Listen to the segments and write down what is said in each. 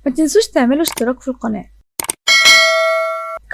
ما تنسوش تعملوا اشتراك في القناة.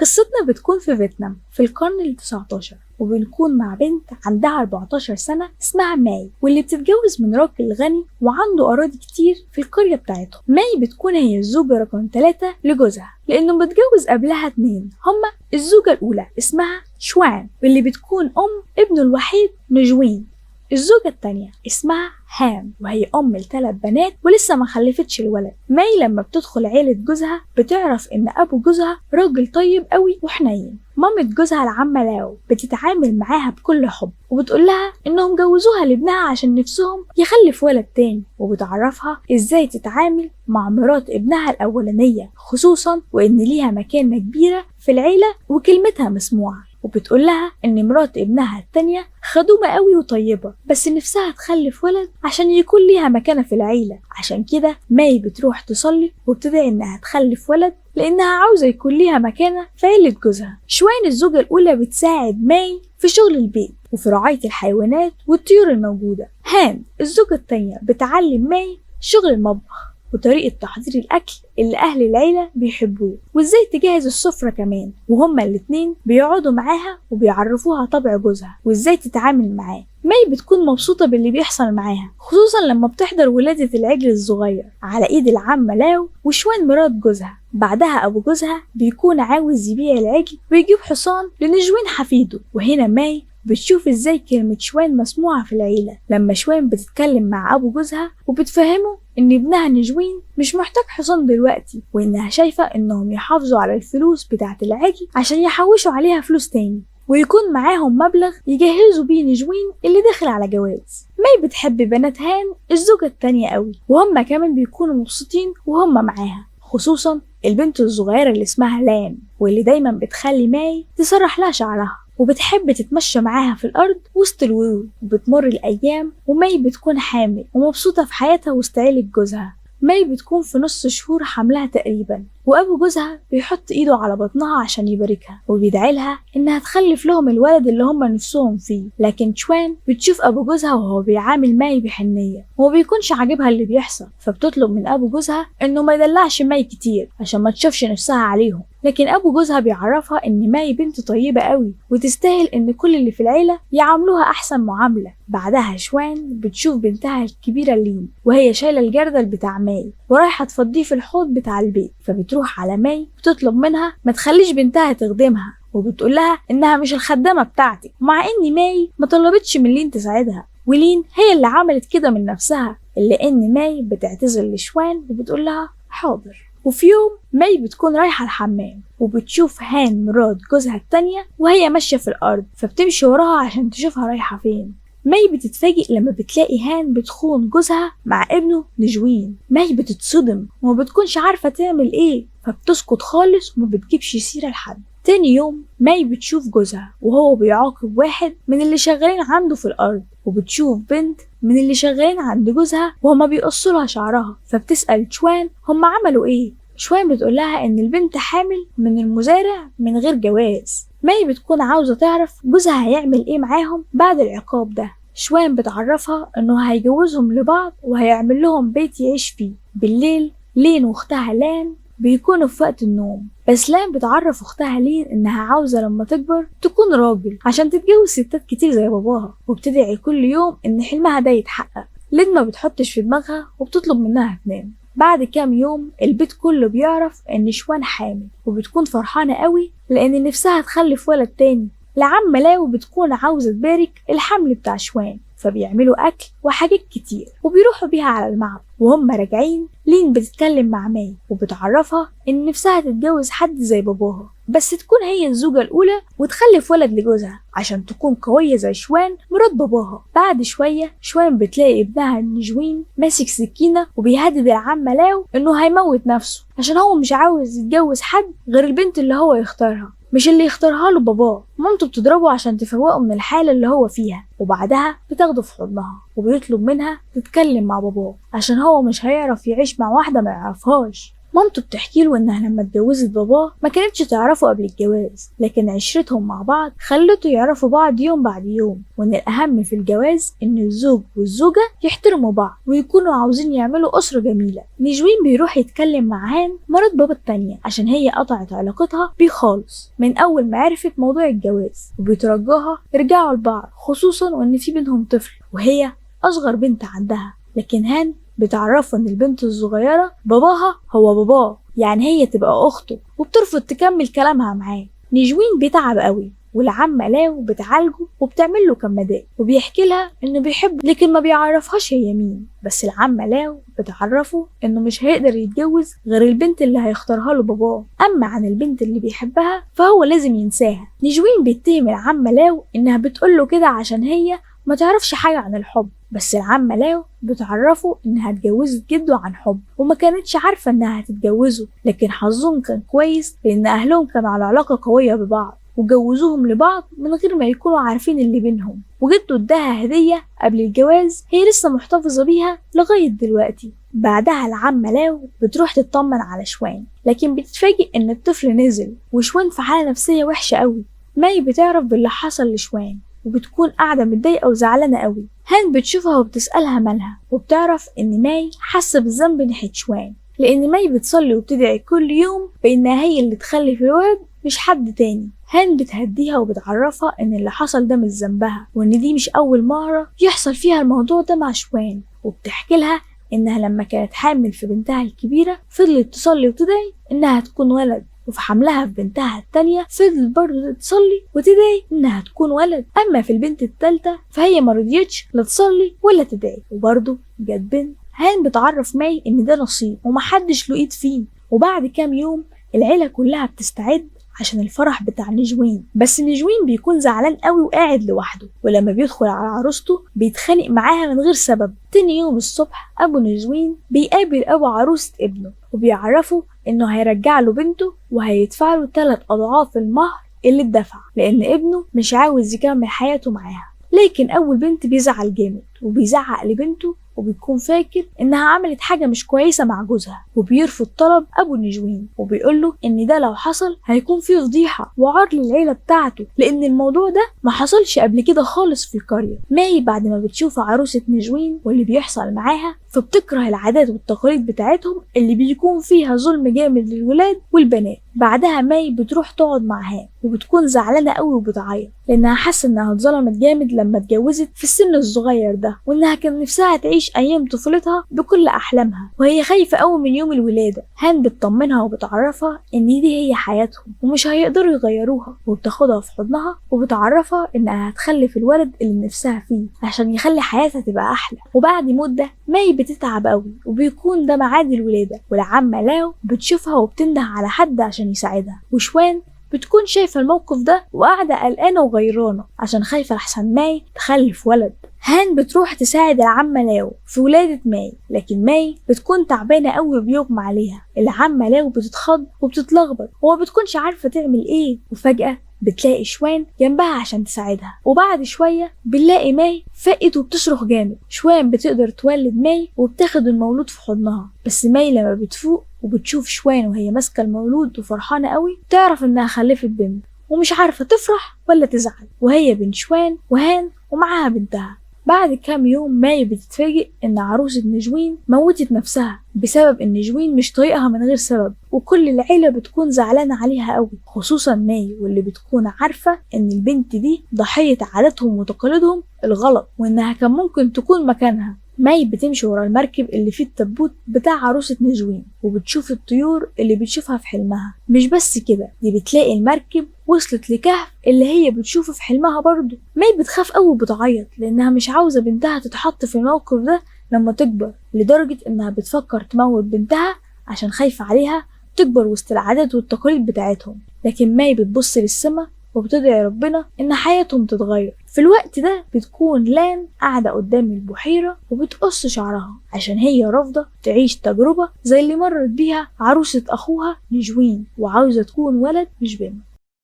قصتنا بتكون في فيتنام في القرن ال19، وبنكون مع بنت عندها 14 سنة اسمها ماي، واللي بتتجوز من راجل غني وعنده أراضي كتير في القرية بتاعتهم. ماي بتكون هي الزوجة رقم 3 لجوزها، لأنه متجوز قبلها 2. هما الزوجة الأولى اسمها شوان، واللي بتكون ابنه الوحيد نجوين. الزوجة التانية اسمها هان، وهي ل3 بنات ولسه ما خلفتش الولد. ماي لما بتدخل عيلة جوزها بتعرف ان ابو جوزها راجل طيب قوي وحنين. مامة جوزها العمة لاو بتتعامل معاها بكل حب، وبتقول لها انهم جوزوها لابنها عشان نفسهم يخلف ولد تاني، وبتعرفها ازاي تتعامل مع مرات ابنها الاولانية، خصوصا وان ليها مكانة كبيرة في العيلة وكلمتها مسموعة. وبتقول لها ان مرات ابنها التانية خدومة قوي وطيبة، بس نفسها تخلف ولد عشان يكون ليها مكانة في العيلة. عشان كده ماي بتروح تصلي وبتدعي انها تخلف ولد، لانها عاوزة يكون ليها مكانة في عيلة جوزها. شوين الزوجة الاولى بتساعد ماي في شغل البيت وفي رعاية الحيوانات والطيور الموجودة. هان الزوجة التانية بتعلم ماي شغل المطبخ وطريقة تحضير الأكل اللي أهل العيلة بيحبوه، وإزاي تجهز السفرة كمان. وهما الاتنين بيقعدوا معاها وبيعرفوها طبع جوزها وإزاي تتعامل معاه. ماي بتكون مبسوطة باللي بيحصل معاها، خصوصا لما بتحضر ولادة العجل الصغير على إيد العمة لاو وشوان مرات جوزها. بعدها أبو جوزها بيكون عاوز يبيع العجل ويجيب حصان لنجوين حفيده، وهنا ماي بتشوف ازاي كلمة شوان مسموعة في العيلة لما شوان بتتكلم مع أبو جوزها وبتفهمه إن ابنها نجوين مش محتاج حصان دلوقتي، وإنها شايفة إنهم يحافظوا على الفلوس بتاعة العجل عشان يحوشوا عليها فلوس تاني، ويكون معاهم مبلغ يجهزوا بيه نجوين اللي داخل على جواز. ماي بتحب بنات هان الزوجة التانية قوي، وهم كمان بيكونوا مبسوطين وهم معاها، خصوصا البنت الصغيرة اللي اسمها لان، واللي دايما بتخلي ماي تسرح لها شعرها، وبتحب تتمشى معاها في الأرض وسط الورود. وبتمر الأيام وماي بتكون حامل ومبسوطة في حياتها وسط عيلة جوزها. ماي بتكون في نص شهور حملها تقريبا، وأبو جوزها بيحط إيده على بطنها عشان يباركها وبيدعي لها إنها تخلف لهم الولد اللي هم نفسهم فيه. لكن شوان بتشوف أبو جوزها وهو بيعامل ماي بحنية وما بيكونش عاجبها اللي بيحصل، فبتطلب من أبو جوزها إنه ما يدلعش ماي كتير عشان ما تشوفش نفسها عليهم. لكن أبو جوزها بيعرفها إن ماي بنت طيبة قوي وتستاهل إن كل اللي في العيلة يعاملوها أحسن معاملة. بعدها شوان بتشوف بنتها الكبيرة لين وهي شايلة الجردل بتاع ماي ورايحة تفضيه في الحوض بتاع البيت، فبتروح على ماي بتطلب منها ما تخليش بنتها تخدمها، وبتقول لها إنها مش الخدامة بتاعتك، مع إن ماي ما طلبتش من لين تساعدها، ولين هي اللي عملت كده من نفسها. إلا إن ماي بتعتذر لشوان وبتقول لها حاضر. وفي يوم ماي بتكون رايحة الحمام وبتشوف هان مرات جوزها التانية وهي ماشية في الأرض، فبتمشي وراها عشان تشوفها رايحة فين. ماي بتتفاجئ لما بتلاقي هان بتخون جوزها مع ابنه نجوين. ماي بتتصدم وما بتكونش عارفة تعمل ايه، فبتسكت خالص وما بتجيبش سيرة لحد. تاني يوم ماي بتشوف جوزها وهو بيعاقب واحد من اللي شغالين عنده في الأرض، وبتشوف بنت من اللي شغالين عند جوزها وهما بيقصوا لها شعرها، فبتسأل شوان هما عملوا ايه. شوان بتقول لها ان البنت حامل من المزارع من غير جواز. ماي بتكون عاوزة تعرف جوزها هيعمل ايه معاهم بعد العقاب ده. شوان بتعرفها انه هيجوزهم لبعض وهيعمل لهم بيت يعيش فيه. بالليل لين واختها لان بيكونوا في وقت النوم، بس لان بتعرف اختها لين انها عاوزة لما تكبر تكون راجل عشان تتجوز ستات كتير زي باباها، وبتدعي كل يوم ان حلمها ده يتحقق. لين ما بتحطش في دماغها وبتطلب منها تنام. بعد كام يوم البيت كله بيعرف ان شوان حامل، وبتكون فرحانة قوي لان نفسها تخلف ولد تاني. العمة لاو بتكون عاوزة تبارك الحمل بتاع شوان، فبيعملوا أكل وحاجات كتير وبيروحوا بيها على المعبد. وهم راجعين لين بتتكلم مع ماي وبتعرفها إن نفسها تتجوز حد زي باباها، بس تكون هي الزوجة الأولى وتخلف ولد لجوزها عشان تكون قوية زي شوان مرات باباها. بعد شوية شوان بتلاقي ابنها نجوين ماسك سكينة وبيهدد العمة لاو إنه هيموت نفسه عشان هو مش عاوز يتجوز حد غير البنت اللي هو يختارها، مش اللي يختارها له باباه. مامته بتضربه عشان تفوقه من الحالة اللي هو فيها، وبعدها بتاخده في حضنها وبيطلب منها تتكلم مع باباه عشان هو مش هيعرف يعيش مع واحدة ما يعرفهاش. مامته بتحكي له انها لما اتجوزت باباه ما كانتش تعرفه قبل الجواز، لكن عشرتهم مع بعض خلته يعرفوا بعض يوم بعد يوم، وان الاهم في الجواز ان الزوج والزوجة يحترموا بعض ويكونوا عاوزين يعملوا اسرة جميلة. نجوين بيروح يتكلم مع هان مرات بابا التانية عشان هي قطعت علاقتها بيه خالص من اول ما عرفت موضوع الجواز، وبيترجاها يرجعوا لبعض، خصوصا وان في بينهم طفل وهي اصغر بنت عندها. لكن هان بتعرفه ان البنت الصغيرة باباها هو باباه، يعني هي تبقى اخته، وبترفض تكمل كلامها معاه. نجوين بيتعب قوي، والعمة لاو بتعالجه وبتعمل له كمادات، وبيحكي لها انه بيحب لكن ما بيعرفهاش هي مين. بس العمة لاو بتعرفه انه مش هيقدر يتجوز غير البنت اللي هيختارها له باباه، اما عن البنت اللي بيحبها فهو لازم ينساها. نجوين بيتهم العمة لاو انها بتقوله كده عشان هي ما تعرفش حاجة عن الحب، بس العمة لاو بتعرفه انها اتجوزت جده عن حب وما كانتش عارفة انها هتتجوزه، لكن حظهم كان كويس لان اهلهم كانوا على علاقة قوية ببعض وجوزوهم لبعض من غير ما يكونوا عارفين اللي بينهم. وجده اداها هدية قبل الجواز هي لسه محتفظة بيها لغاية دلوقتي. بعدها العمة لاو بتروح تطمن على شوان، لكن بتتفاجئ ان الطفل نزل وشوان في حالة نفسية وحشة قوي. ماي بتعرف باللي حصل لشوان وبتكون قاعدة متضايقة وزعلانة قوي. هان بتشوفها وبتسألها مالها، وبتعرف ان ماي حاسة بالذنب ناحية شوان لان ماي بتصلي وبتدعي كل يوم بانها هي اللي تخلف الولد مش حد تاني. هان بتهديها وبتعرفها ان اللي حصل ده مش ذنبها وان دي مش اول مرة يحصل فيها الموضوع ده مع شوان، وبتحكي لها انها لما كانت حامل في بنتها الكبيرة فضلت تصلي وتدعي انها تكون ولد، وفي حملها في بنتها التانية فضلت برضه تصلي وتدعي انها تكون ولد. اما في البنت التالتة فهي مرضيتش لا تصلي ولا تدعي وبرضه جت بنت. هان بتعرف ماي ان ده نصيب ومحدش له ايد فيه. وبعد كام يوم العيلة كلها بتستعد عشان الفرح بتاع نجوين، بس نجوين بيكون زعلان قوي وقاعد لوحده، ولما بيدخل على عروسته بيتخانق معاها من غير سبب. تاني يوم الصبح ابو نجوين بيقابل ابو عروسة ابنه وبيعرفه انه هيرجع له بنته وهيدفع له 3 أضعاف المهر اللي اتدفع لان ابنه مش عاوز يكمل حياته معاها. لكن اول بنت بيزعل جامد وبيزعق لبنته وبيكون فاكر انها عملت حاجة مش كويسة مع جوزها، وبيرفض طلب ابو نجوين وبيقوله ان ده لو حصل هيكون فيه فضيحة وعار للعيلة بتاعته لان الموضوع ده ما حصلش قبل كده خالص في القرية. ماي بعد ما بتشوف عروسة نجوين واللي بيحصل معاها فبتكره العادات والتقاليد بتاعتهم اللي بيكون فيها ظلم جامد للولاد والبنات. بعدها ماي بتروح تقعد مع هان وبتكون زعلانة قوي وبتعيط لانها حاسة انها اتظلمت جامد لما اتجوزت في السن الصغير ده، وانها كان نفسها تعيش ايام طفولتها بكل احلامها وهي خايفة قوي من يوم الولادة. هان بتطمنها وبتعرفها ان دي هي حياتهم ومش هيقدروا يغيروها، وبتاخدها في حضنها وبتعرفها انها هتخلف الولد اللي نفسها فيه عشان يخلي حياتها تبقى احلى. وبعد مدة ماي بتتعب قوي وبيكون ده ميعاد الولادة، والعمة لاو بتشوفها وبتنده على حد عشان يساعدها، وشوان بتكون شايفة الموقف ده وقاعدة قلقانة وغيرانة عشان خايفة لحسن ماي تخلف ولد. هان بتروح تساعد العمة لاو في ولادة ماي، لكن ماي بتكون تعبانة قوي وبيغمى عليها. العمة لاو بتتخض وبتتلخبط وما بتكونش عارفة تعمل ايه، وفجأة بتلاقي شوان جنبها عشان تساعدها. وبعد شوية بنلاقي ماي فقت وبتصرخ جامد. شوان بتقدر تولد ماي وبتاخد المولود في حضنها، بس ماي لما بتفوق وبتشوف شوان وهي ماسكة المولود وفرحانة قوي تعرف انها خلفت بنت ومش عارفة تفرح ولا تزعل، وهي بنت شوان وهان ومعاها بنتها. بعد كام يوم ماي بتتفاجئ ان عروسة نجوين موتت نفسها بسبب ان نجوين مش طايقها من غير سبب، وكل العيلة بتكون زعلانة عليها قوي خصوصا ماي واللي بتكون عارفة ان البنت دي ضحية عاداتهم وتقاليدهم الغلط وانها كان ممكن تكون مكانها. ماي بتمشي ورا المركب اللي فيه التابوت بتاع عروسة نجوين وبتشوف الطيور اللي بتشوفها في حلمها. مش بس كده، دي بتلاقي المركب وصلت لكهف اللي هي بتشوفه في حلمها برضه. ماي بتخاف قوي وبتعيط لانها مش عاوزة بنتها تتحط في الموقف ده لما تكبر، لدرجة انها بتفكر تموت بنتها عشان خايفة عليها تكبر وسط العادات والتقاليد بتاعتهم. لكن ماي بتبص للسما وبتدعي ربنا ان حياتهم تتغير. في الوقت ده بتكون لان قاعدة قدام البحيرة وبتقص شعرها عشان هي رافضة تعيش تجربة زي اللي مرت بيها عروسة اخوها نجوين وعاوزة تكون ولد مش بنت.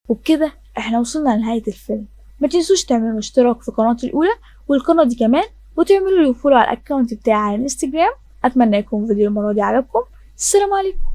وبكده احنا وصلنا لنهاية الفيلم. ما تنسوش تعملوا اشتراك في قناتي الاولى والقناة دي كمان، وتعملوا لي فولو على الاكونت بتاعي على الانستجرام. اتمنى يكون فيديو المرة دي عجبكم. السلام عليكم.